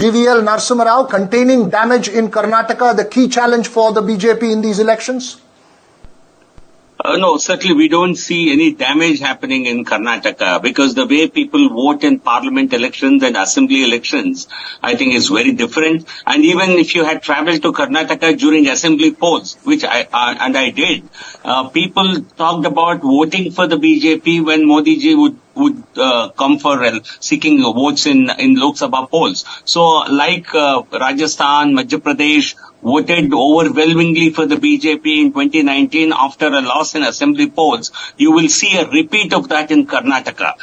GVL Narasimha Rao, containing damage in Karnataka, the key challenge for the BJP in these elections? No, certainly we don't see any damage happening in Karnataka because the way people vote in parliament elections and assembly elections, I think is very different. And even if you had traveled to Karnataka during assembly polls, which I did, people talked about voting for the BJP when Modi ji would come for seeking votes in Lok Sabha polls. So like Rajasthan, Madhya Pradesh voted overwhelmingly for the BJP in 2019 after a loss in assembly polls, you will see a repeat of that in Karnataka.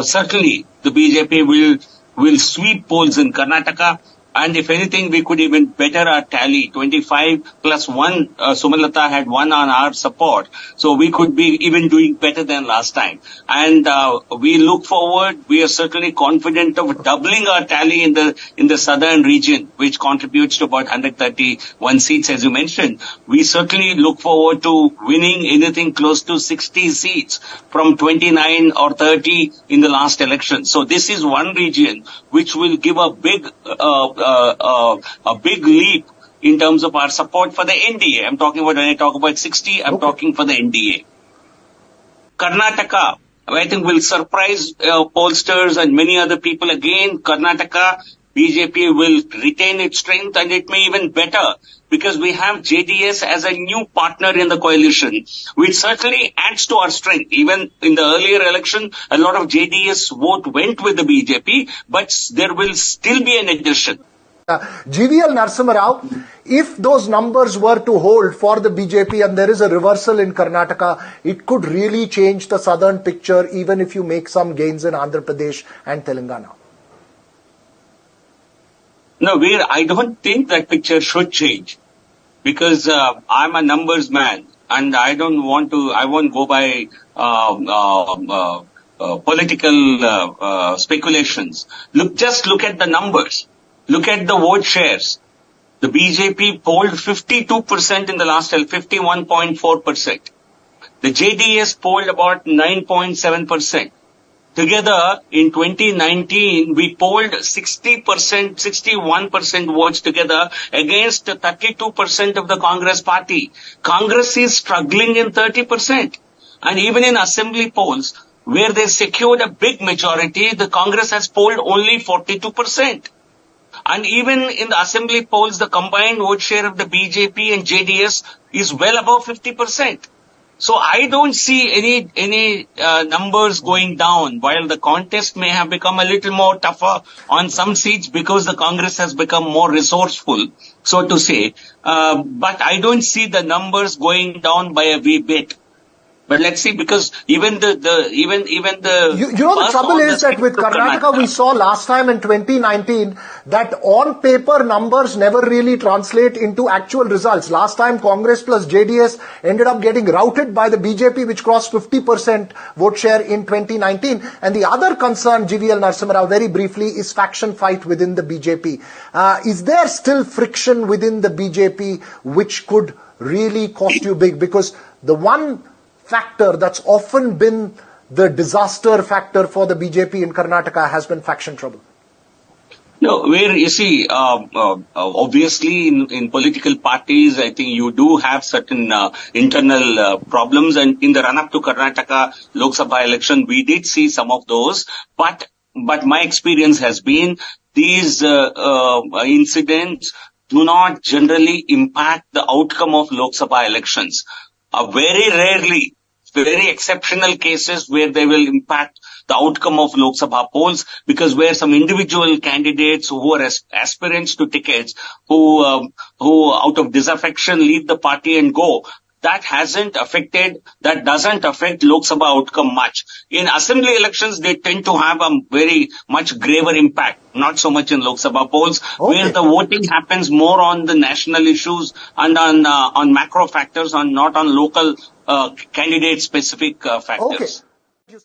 Certainly the BJP will sweep polls in Karnataka. And if anything, we could even better our tally. 25 plus 1, Sumalata had 1 on our support. So we could be even doing better than last time. And we look forward. We are certainly confident of doubling our tally in the southern region, which contributes to about 131 seats, as you mentioned. We certainly look forward to winning anything close to 60 seats from 29 or 30 in the last election. So this is one region which will give a big leap in terms of our support for the NDA. When I talk about 60, I'm talking for the NDA. Karnataka, I think will surprise pollsters and many other people again. Karnataka, BJP will retain its strength and it may even better because we have JDS as a new partner in the coalition, which certainly adds to our strength. Even in the earlier election, a lot of JDS vote went with the BJP, but there will still be an addition. GVL Narasimha Rao, if those numbers were to hold for the BJP and there is a reversal in Karnataka, it could really change the southern picture even if you make some gains in Andhra Pradesh and Telangana. No, I don't think that picture should change because I'm a numbers man and I won't go by political speculations. Just look at the numbers. Look at the vote shares. The BJP polled 52% in the last 51.4%. The JDS polled about 9.7%. Together, in 2019, we polled 61% votes together against 32% of the Congress party. Congress is struggling in 30%. And even in assembly polls, where they secured a big majority, the Congress has polled only 42%. And even in the assembly polls, the combined vote share of the BJP and JDS is well above 50%. So I don't see any numbers going down, while the contest may have become a little more tougher on some seats because the Congress has become more resourceful, so to say. But I don't see the numbers going down by a wee bit. But let's see, because even the trouble is that with Karnataka, we saw last time in 2019 that on paper numbers never really translate into actual results. Last time Congress plus JDS ended up getting routed by the BJP, which crossed 50% vote share in 2019. And the other concern, GVL Narasimha Rao, very briefly, is faction fight within the BJP. Is there still friction within the BJP which could really cost you big? Because the one factor that's often been the disaster factor for the BJP in Karnataka has been faction trouble. No, where you see, obviously in political parties, I think you do have certain internal problems, and in the run-up to Karnataka Lok Sabha election, we did see some of those. But my experience has been these incidents do not generally impact the outcome of Lok Sabha elections. Very rarely, very exceptional cases where they will impact the outcome of Lok Sabha polls, because where some individual candidates who are aspirants to tickets, who out of disaffection leave the party and go, that doesn't affect Lok Sabha outcome much. In assembly elections, they tend to have a very much graver impact, not so much in Lok Sabha polls, where the voting happens more on the national issues and on macro factors, not on local candidate specific factors. Okay.